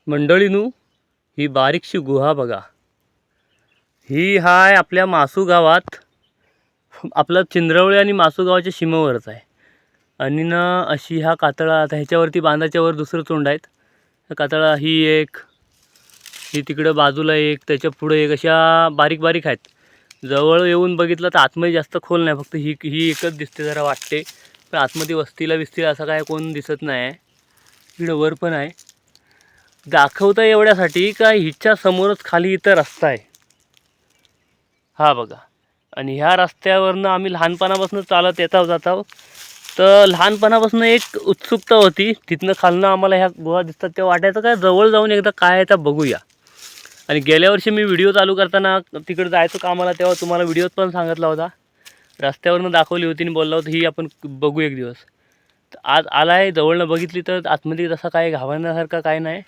मंडळीनू, ही बारीकशी गुहा बघा. ही हाय आपल्या मासू गावात, आपलं चिंद्रवळे आणि मासू गावाच्या सीमेवरच आहे. आणि ना अशी हा कातळा, आता ह्याच्यावरती बांधाच्या वर दुसरं तोंड आहेत. कातळा ही एक, ही तिकडं बाजूला एक, त्याच्या पुढे एक, अशा बारीक बारीक आहेत. जवळ येऊन बघितलं तर आतमध्ये जास्त खोल नाही, फक्त ही एकच दिसते जरा वाटते. पण आतमध्ये वस्तीला बिस्तीला असं काय कोण दिसत नाही. इकडं वर पण आहे. दाखवता एवढ्यासाठी का हिच्या समोरच खाली इथं रस्ता आहे, हा बघा. आणि ह्या रस्त्यावरनं आम्ही लहानपणापासून चालत येता जातो. तर लहानपणापासून एक उत्सुकता होती, तिथनं खालनं आम्हाला ह्या गुहा दिसतात तेव्हा वाटायचं काय जवळ जाऊन एकदा काय आहे तर बघूया. आणि गेल्या वर्षी मी व्हिडिओ चालू करताना तिकडे जायचं कामाला, तेव्हा तुम्हाला व्हिडिओत पण सांगितला होता, रस्त्यावरनं दाखवली होती आणि बोलला होता ही आपण बघू एक दिवस. तर आज आला आहे, जवळनं बघितली तर आतमध्ये तसं काय घाबरण्यासारखं काय नाही.